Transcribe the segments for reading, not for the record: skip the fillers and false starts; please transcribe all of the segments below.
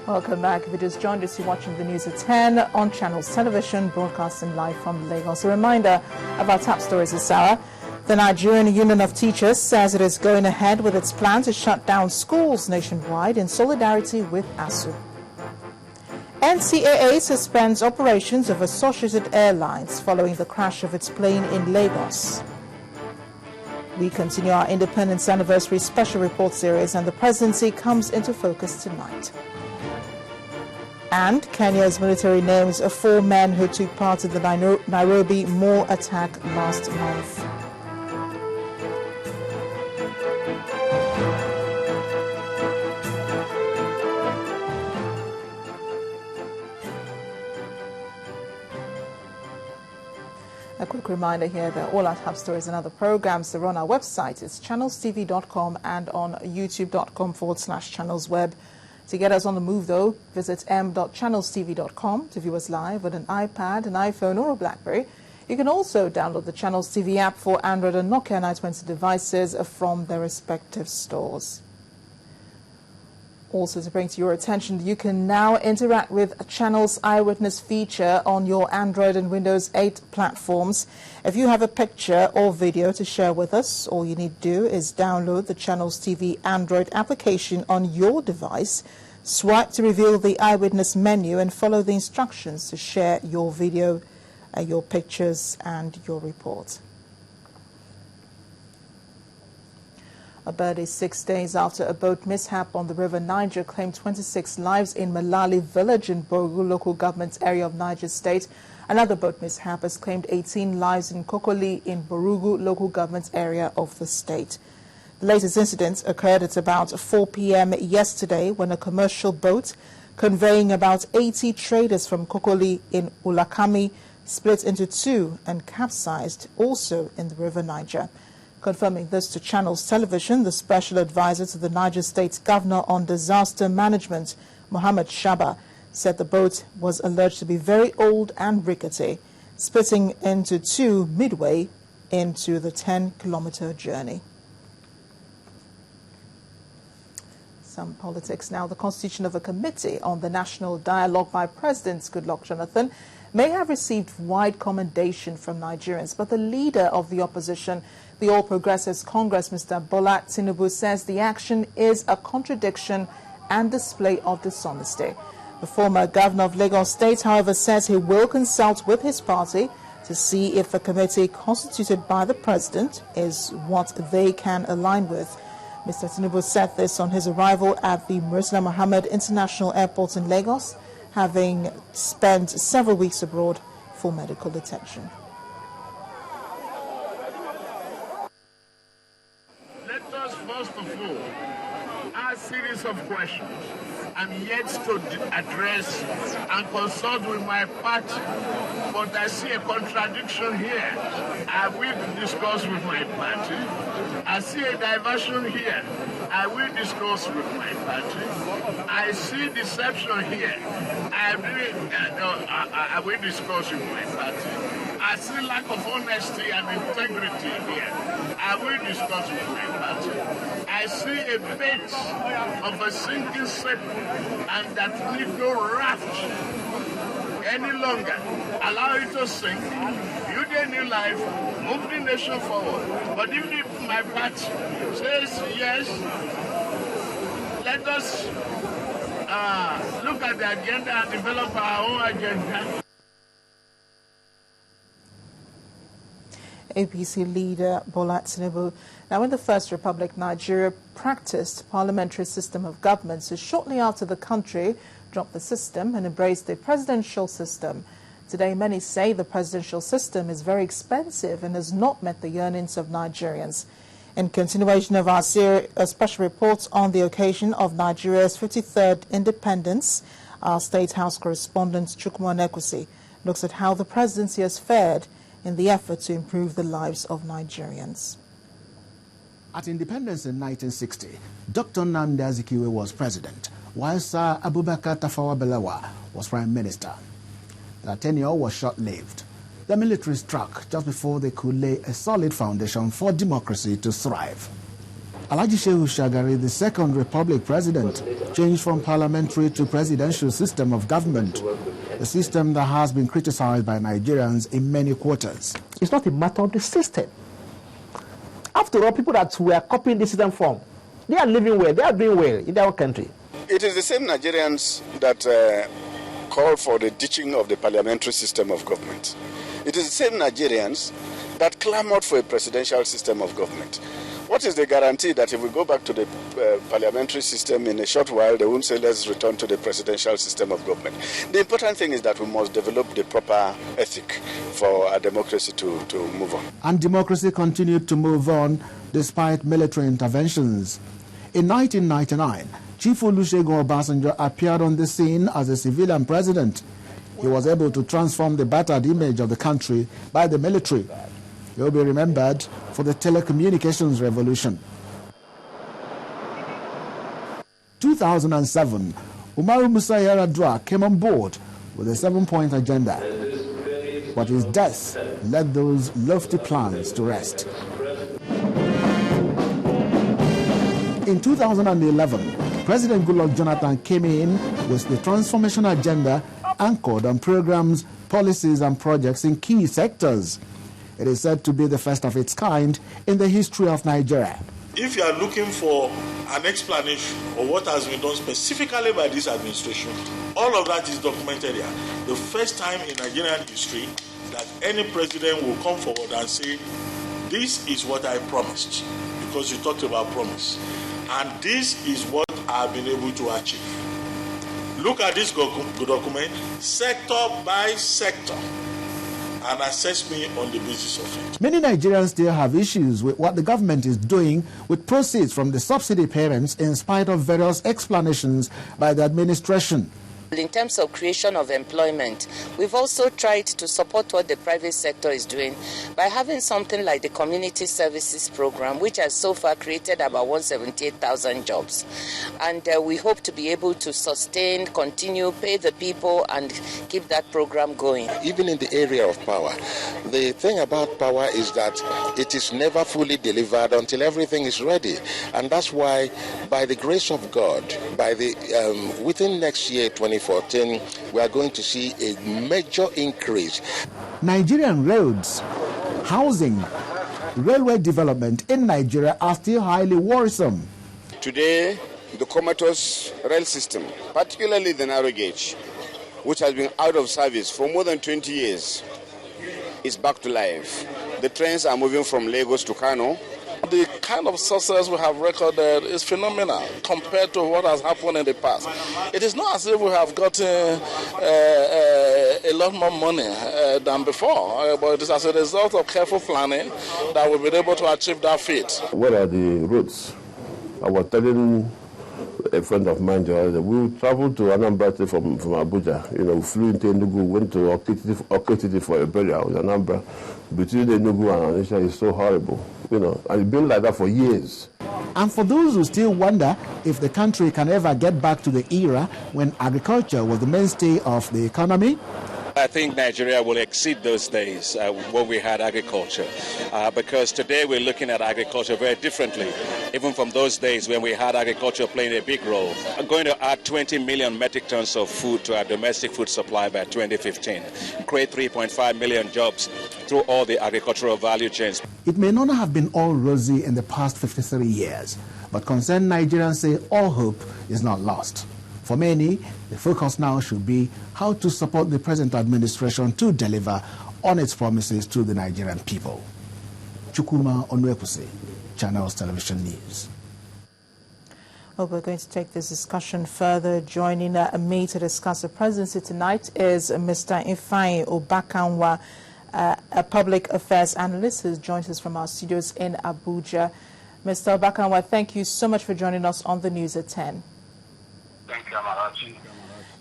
Welcome back. If you just joined us, you're watching the news at 10 on Channels Television, broadcasting live from Lagos. A reminder of our top stories this hour. The Nigerian Union of Teachers says it is going ahead with its plan to shut down schools nationwide in solidarity with ASU. NCAA suspends operations of Associated Airlines following the crash of its plane in Lagos. We continue our Independence Anniversary special report series, and the presidency comes into focus tonight. And Kenya's military names 4 men who took part in the Nairobi mall attack last month. A quick reminder here that all our top stories and other programs are on our website. It's channelstv.com and on youtube.com/channelsweb. To get us on the move, though, visit m.channelstv.com to view us live with an iPad, an iPhone or a BlackBerry. You can also download the Channels TV app for Android and Nokia 920 devices from their respective stores. Also, to bring to your attention, you can now interact with Channels Eyewitness feature on your Android and Windows 8 platforms. If you have a picture or video to share with us, all you need to do is download the Channels TV Android application on your device, swipe to reveal the Eyewitness menu, and follow the instructions to share your video, your pictures, and your report. A birthday 6 days after a boat mishap on the River Niger claimed 26 lives in Malali village in Borugu local government area of Niger State. Another boat mishap has claimed 18 lives in Kokoli in Borugu local government area of the state. The latest incident occurred at about 4 p.m. yesterday when a commercial boat conveying about 80 traders from Kokoli in Ulakami split into 2 and capsized also in the River Niger. Confirming this to Channels Television, the special advisor to the Niger State Governor on Disaster Management, Mohammed Shaba, said the boat was alleged to be very old and rickety, splitting into 2 midway into the 10-kilometer journey. Some politics now. The constitution of a committee on the national dialogue by President Goodluck Jonathan may have received wide commendation from Nigerians, but the leader of the opposition, the All Progressives Congress, Mr. Bola Tinubu, says the action is a contradiction and display of dishonesty. The former governor of Lagos State, however, says he will consult with his party to see if a committee constituted by the president is what they can align with. Mr. Tinubu said this on his arrival at the Murtala Mohammed International Airport in Lagos, having spent several weeks abroad for medical attention. Let us first of all ask a series of questions. I'm yet to address and consult with my party, but I see a contradiction here. I will discuss with my party. I see a diversion here. I will discuss with my party. I see deception here. I will discuss with my party. I see lack of honesty and integrity here. I will discuss with my party. I see a bait of a sinking ship and that need no raft any longer. Allow it to sink. Build a new life. Move the nation forward. But if my party says yes, let us look at the agenda and develop our own agenda. APC leader Bola Tinubu. Now, in the First Republic, Nigeria practiced parliamentary system of government, so shortly after the country dropped the system and embraced the presidential system. Today, many say the presidential system is very expensive and has not met the yearnings of Nigerians. In continuation of our special report on the occasion of Nigeria's 53rd independence, our State House correspondent Chukwuma Nekwusi looks at how the presidency has fared in the effort to improve the lives of Nigerians. At independence in 1960, Dr. Nnamdi Azikiwe was president, while Sir Abubakar Tafawa Balewa was prime minister. Their tenure was short-lived. The military struck just before they could lay a solid foundation for democracy to thrive. Alhaji Shehu Shagari, the second Republic president, changed from parliamentary to presidential system of government, a system that has been criticized by Nigerians in many quarters. It's not a matter of the system. After all, people that were copying the system from, they are living well, they are doing well in their country. It is the same Nigerians that call for the ditching of the parliamentary system of government. It is the same Nigerians that clamored for a presidential system of government. What is the guarantee that if we go back to the parliamentary system in a short while, they won't say let's return to the presidential system of government? The important thing is that we must develop the proper ethic for our democracy to move on. And democracy continued to move on despite military interventions. In 1999, Chief Olusegun Obasanjo appeared on the scene as a civilian president. He was able to transform the battered image of the country by the military. He will be remembered for the telecommunications revolution. 2007, Umaru Musa Yar'Adua came on board with a 7-point agenda. But his death led those lofty plans to rest. In 2011, President Goodluck Jonathan came in with the transformation agenda anchored on programs, policies and projects in key sectors. It is said to be the first of its kind in the history of Nigeria. If you are looking for an explanation of what has been done specifically by this administration, all of that is documented here. The first time in Nigerian history that any president will come forward and say, this is what I promised, because you talked about promise. And this is what I have been able to achieve. Look at this document, sector by sector, and assess me on the basis of it. Many Nigerians still have issues with what the government is doing with proceeds from the subsidy payments in spite of various explanations by the administration. In terms of creation of employment, we've also tried to support what the private sector is doing by having something like the Community Services Program, which has so far created about 178,000 jobs. And we hope to be able to sustain, continue, pay the people and keep that program going. Even in the area of power, the thing about power is that it is never fully delivered until everything is ready. And that's why, by the grace of God, within next year, 2014, we are going to see a major increase. Nigerian roads, housing, railway development in Nigeria are still highly worrisome. Today, the comatose rail system, particularly the narrow gauge, which has been out of service for more than 20 years, is back to life. The trains are moving from Lagos to Kano. The kind of success we have recorded is phenomenal compared to what has happened in the past. It is not as if we have gotten a lot more money than before, but it is as a result of careful planning that we've been able to achieve that feat. What are the routes? I was telling a friend of mine the other day, we traveled to Anambra from Abuja. We flew into Enugu, went to Okititi for a burial in Anambra. Between Enugu and Anisha is so horrible, and it's been like that for years. And for those who still wonder if the country can ever get back to the era when agriculture was the mainstay of the economy, I think Nigeria will exceed those days when we had agriculture, because today we're looking at agriculture very differently, even from those days when we had agriculture playing a big role. I'm going to add 20 million metric tons of food to our domestic food supply by 2015, create 3.5 million jobs through all the agricultural value chains. It may not have been all rosy in the past 53 years, but concerned Nigerians say all hope is not lost. For many, the focus now should be how to support the present administration to deliver on its promises to the Nigerian people. Chukwuma Onwekuse, Channels Television News. Well, we're going to take this discussion further. Joining me to discuss the presidency tonight is Mr. Ifeanyi Obakanwa, a public affairs analyst who joins us from our studios in Abuja. Mr. Obakanwa, thank you so much for joining us on the news at 10. Thank you, Amarachi.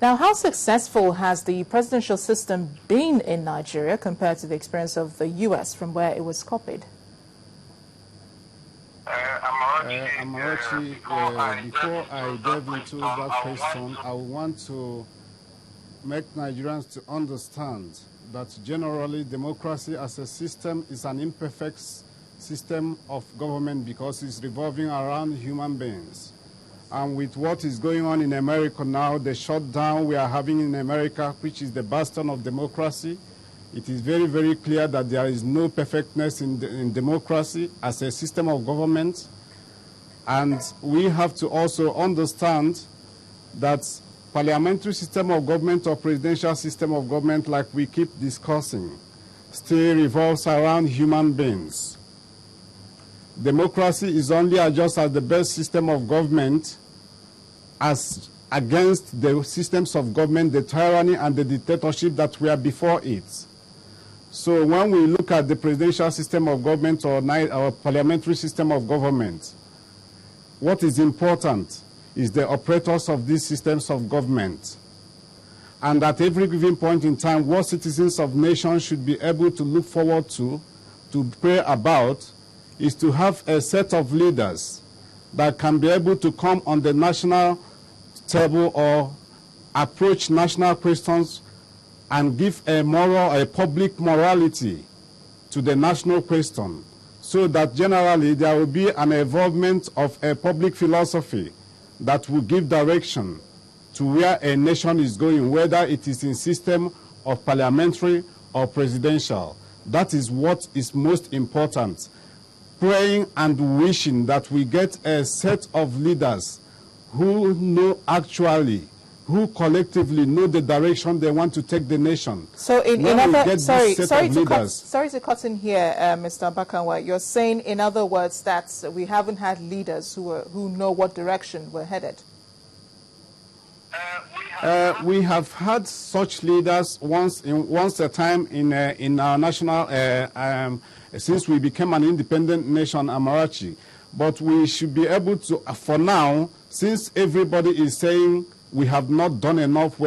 Now, how successful has the presidential system been in Nigeria compared to the experience of the U.S. from where it was copied? Amarachi, before I delve into that question, I want to make Nigerians to understand that generally democracy as a system is an imperfect system of government because it's revolving around human beings. And with what is going on in America now, the shutdown we are having in America, which is the bastion of democracy, it is very, very clear that there is no perfectness in democracy as a system of government. And we have to also understand that parliamentary system of government or presidential system of government, like we keep discussing, still revolves around human beings. Democracy is only just as the best system of government as against the systems of government, the tyranny and the dictatorship that were before it. So when we look at the presidential system of government or parliamentary system of government, what is important is the operators of these systems of government. And at every given point in time, what citizens of nations should be able to look forward to pray about, is to have a set of leaders that can be able to come on the national table or approach national questions and give a public morality to the national question, so that generally there will be an involvement of a public philosophy that will give direction to where a nation is going, whether it is in system of parliamentary or presidential. That is what is most important. Praying and wishing that we get a set of leaders who know actually, who collectively know the direction they want to take the nation. So sorry to cut in here, Mr. Bakanwa. You're saying, in other words, that we haven't had leaders who know what direction we're headed. We have had such leaders once a time in our national, since we became an independent nation, Amarachi. But we should be able to, for now, since everybody is saying we have not done enough,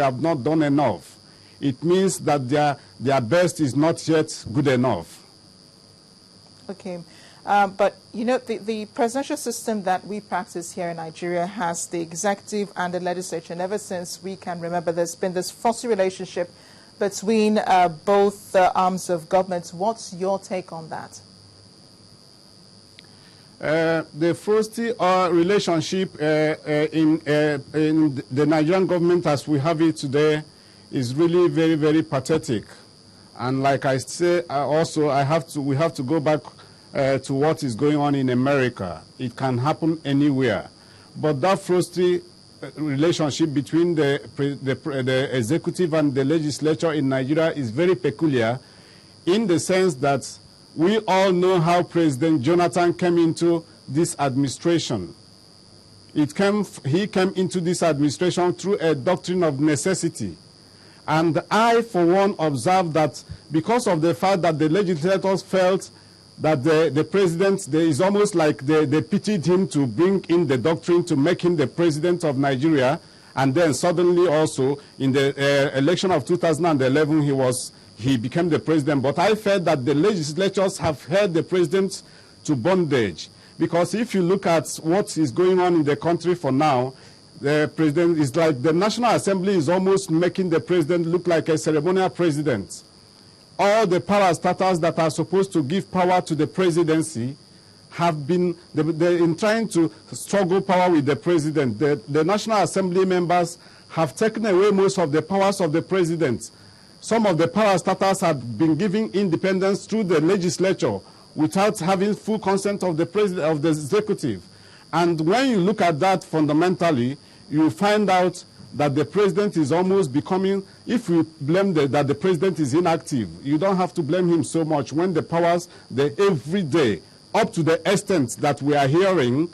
it means that their best is not yet good enough. Okay. But, you know, the presidential system that we practice here in Nigeria has the executive and the legislature. And ever since we can remember, there's been this frosty relationship between both arms of government. What's your take on that? The frosty relationship in the Nigerian government as we have it today is really very, very pathetic. And like I say, we have to go back to what is going on in America. It can happen anywhere. But that frosty relationship between the executive and the legislature in Nigeria is very peculiar, in the sense that we all know how President Jonathan came into this administration. He came into this administration through a doctrine of necessity. And I, for one, observed that because of the fact that the legislators felt that the president, is almost like they pitied him to bring in the doctrine to make him the president of Nigeria, and then suddenly also in the election of 2011 he became the president. But I felt that the legislatures have held the president to bondage, because if you look at what is going on in the country for now, the president is like the National Assembly is almost making the president look like a ceremonial president. All the parastatals that are supposed to give power to the presidency have been in trying to struggle power with the president. The National Assembly members have taken away most of the powers of the president. Some of the parastatals have been giving independence through the legislature without having full consent of the president, of the executive. And when you look at that fundamentally, you find out that the president is almost becoming, if we blame that the president is inactive, you don't have to blame him so much when the powers, every day, up to the extent that we are hearing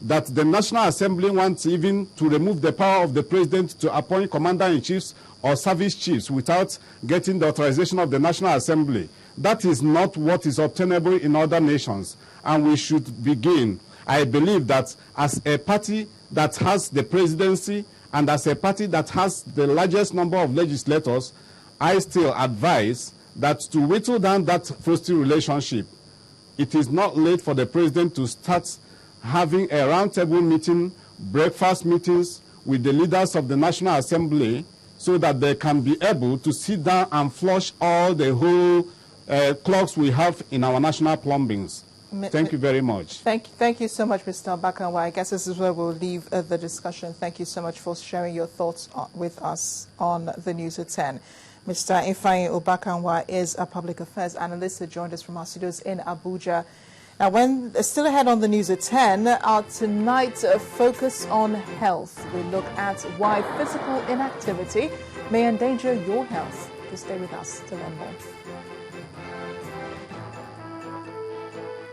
that the National Assembly wants even to remove the power of the president to appoint commander-in-chiefs or service chiefs without getting the authorization of the National Assembly. That is not what is obtainable in other nations, and we should begin. I believe that as a party that has the presidency and as a party that has the largest number of legislators, I still advise that to whittle down that frosty relationship, it is not late for the president to start having a roundtable meeting, breakfast meetings with the leaders of the National Assembly, so that they can be able to sit down and flush all the whole clogs we have in our national plumbings. Thank you very much. Thank you so much, Mr. Obakanwa. I guess this is where we'll leave the discussion. Thank you so much for sharing your thoughts with us on the News at 10. Mr. Ifeanyi Obakanwa is a public affairs analyst who joined us from our studios in Abuja. Now, still ahead on the News at 10, our tonight focus on health. We look at why physical inactivity may endanger your health. Just stay with us to learn more.